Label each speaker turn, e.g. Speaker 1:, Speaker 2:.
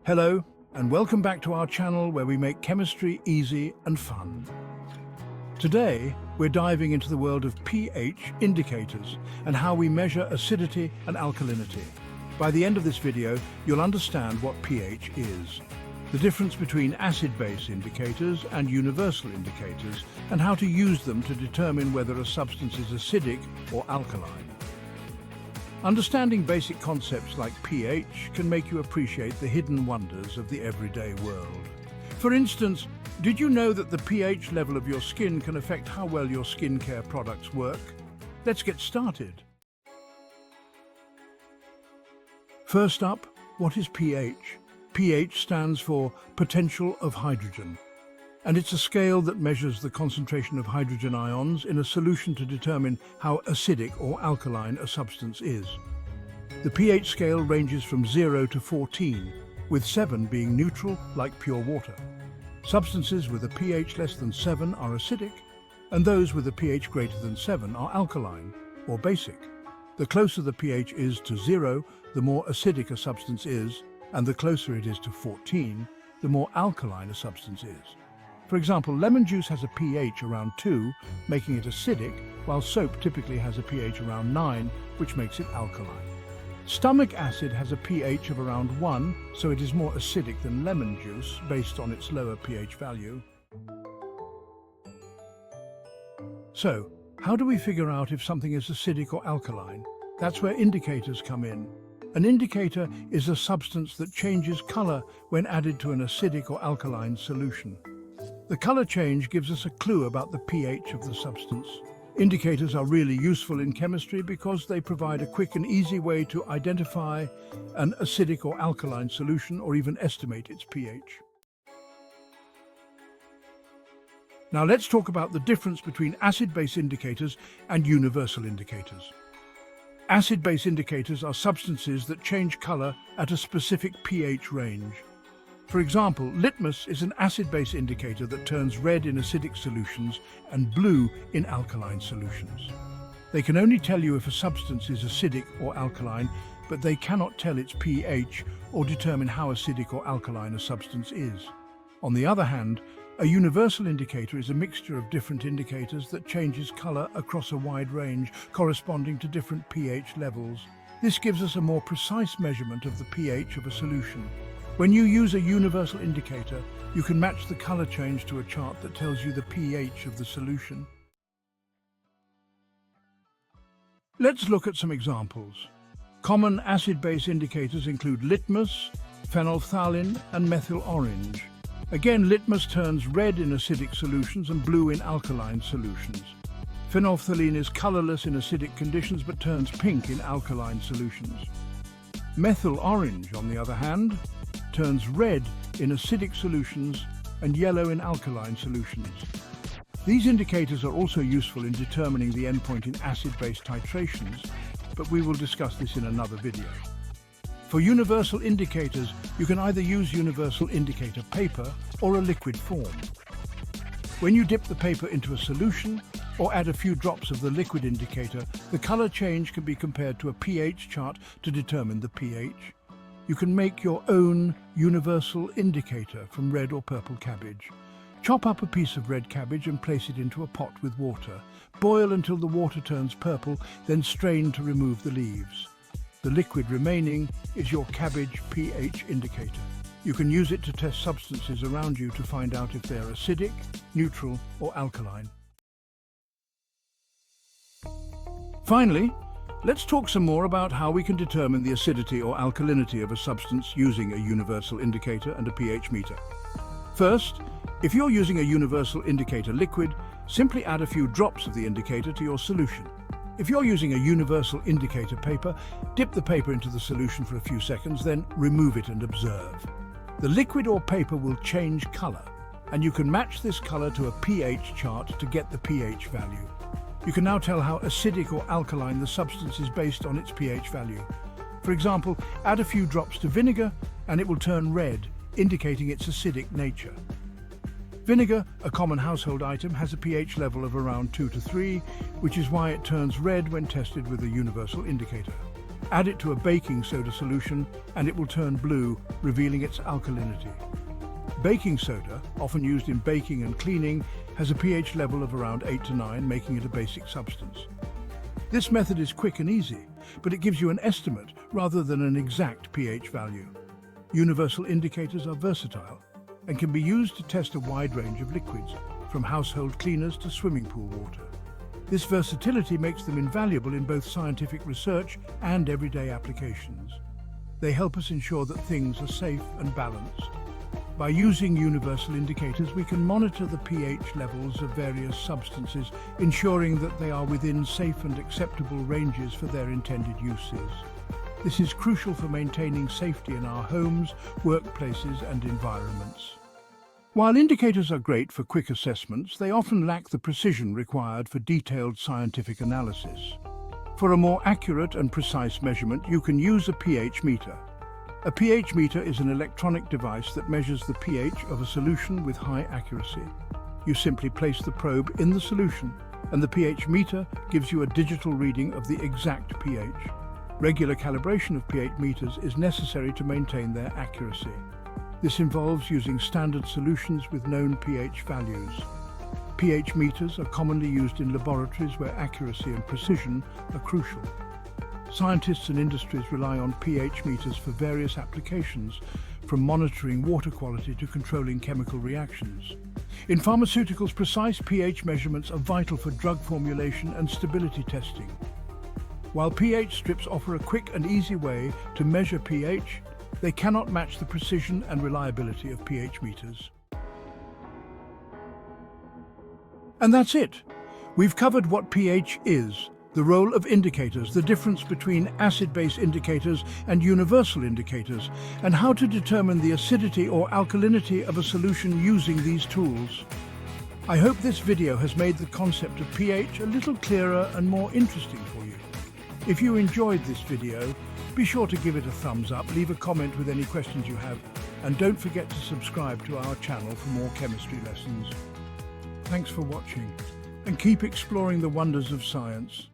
Speaker 1: Hello, and welcome back to our channel where we make chemistry easy and fun. Today, we're diving into the world of pH indicators and how we measure acidity and alkalinity. By the end of this video, you'll understand what pH is, the difference between acid-base indicators and universal indicators, and how to use them to determine whether a substance is acidic or alkaline. Understanding basic concepts like pH can make you appreciate the hidden wonders of the everyday world. For instance, did you know that the pH level of your skin can affect how well your skincare products work? Let's get started. First up, what is pH? pH stands for potential of hydrogen, and it's a scale that measures the concentration of hydrogen ions in a solution to determine how acidic or alkaline a substance is. The pH scale ranges from 0 to 14, with 7 being neutral, like pure water. Substances with a pH less than 7 are acidic, and those with a pH greater than 7 are alkaline, or basic. The closer the pH is to 0, the more acidic a substance is, and the closer it is to 14, the more alkaline a substance is. For example, lemon juice has a pH around 2, making it acidic, while soap typically has a pH around 9, which makes it alkaline. Stomach acid has a pH of around 1, so it is more acidic than lemon juice based on its lower pH value. So, how do we figure out if something is acidic or alkaline? That's where indicators come in. An indicator is a substance that changes color when added to an acidic or alkaline solution. The color change gives us a clue about the pH of the substance. Indicators are really useful in chemistry because they provide a quick and easy way to identify an acidic or alkaline solution or even estimate its pH. Now let's talk about the difference between acid-base indicators and universal indicators. Acid-base indicators are substances that change color at a specific pH range. For example, litmus is an acid-base indicator that turns red in acidic solutions and blue in alkaline solutions. They can only tell you if a substance is acidic or alkaline, but they cannot tell its pH or determine how acidic or alkaline a substance is. On the other hand, a universal indicator is a mixture of different indicators that changes color across a wide range corresponding to different pH levels. This gives us a more precise measurement of the pH of a solution. When you use a universal indicator, you can match the color change to a chart that tells you the pH of the solution. Let's look at some examples. Common acid-base indicators include litmus, phenolphthalein, and methyl orange. Again, litmus turns red in acidic solutions and blue in alkaline solutions. Phenolphthalein is colorless in acidic conditions but turns pink in alkaline solutions. Methyl orange, on the other hand, turns red in acidic solutions and yellow in alkaline solutions. These indicators are also useful in determining the endpoint in acid-base titrations, but we will discuss this in another video. For universal indicators, you can either use universal indicator paper or a liquid form. When you dip the paper into a solution or add a few drops of the liquid indicator, the color change can be compared to a pH chart to determine the pH. You can make your own universal indicator from red or purple cabbage. Chop up a piece of red cabbage and place it into a pot with water. Boil until the water turns purple, then strain to remove the leaves. The liquid remaining is your cabbage pH indicator. You can use it to test substances around you to find out if they're acidic, neutral, or alkaline. Finally, let's talk some more about how we can determine the acidity or alkalinity of a substance using a universal indicator and a pH meter. First, if you're using a universal indicator liquid, simply add a few drops of the indicator to your solution. If you're using a universal indicator paper, dip the paper into the solution for a few seconds, then remove it and observe. The liquid or paper will change color, and you can match this color to a pH chart to get the pH value. You can now tell how acidic or alkaline the substance is based on its pH value. For example, add a few drops to vinegar and it will turn red, indicating its acidic nature. Vinegar, a common household item, has a pH level of around 2 to 3, which is why it turns red when tested with a universal indicator. Add it to a baking soda solution and it will turn blue, revealing its alkalinity. Baking soda, often used in baking and cleaning, has a pH level of around 8 to 9, making it a basic substance. This method is quick and easy, but it gives you an estimate rather than an exact pH value. Universal indicators are versatile and can be used to test a wide range of liquids, from household cleaners to swimming pool water. This versatility makes them invaluable in both scientific research and everyday applications. They help us ensure that things are safe and balanced. By using universal indicators, we can monitor the pH levels of various substances, ensuring that they are within safe and acceptable ranges for their intended uses. This is crucial for maintaining safety in our homes, workplaces, and environments. While indicators are great for quick assessments, they often lack the precision required for detailed scientific analysis. For a more accurate and precise measurement, you can use a pH meter. A pH meter is an electronic device that measures the pH of a solution with high accuracy. You simply place the probe in the solution, and the pH meter gives you a digital reading of the exact pH. Regular calibration of pH meters is necessary to maintain their accuracy. This involves using standard solutions with known pH values. pH meters are commonly used in laboratories where accuracy and precision are crucial. Scientists and industries rely on pH meters for various applications, from monitoring water quality to controlling chemical reactions. In pharmaceuticals, precise pH measurements are vital for drug formulation and stability testing. While pH strips offer a quick and easy way to measure pH, they cannot match the precision and reliability of pH meters. And that's it. We've covered what pH is, the role of indicators, the difference between acid-base indicators and universal indicators, and how to determine the acidity or alkalinity of a solution using these tools. I hope this video has made the concept of pH a little clearer and more interesting for you. If you enjoyed this video, be sure to give it a thumbs up, leave a comment with any questions you have, and don't forget to subscribe to our channel for more chemistry lessons. Thanks for watching, and keep exploring the wonders of science.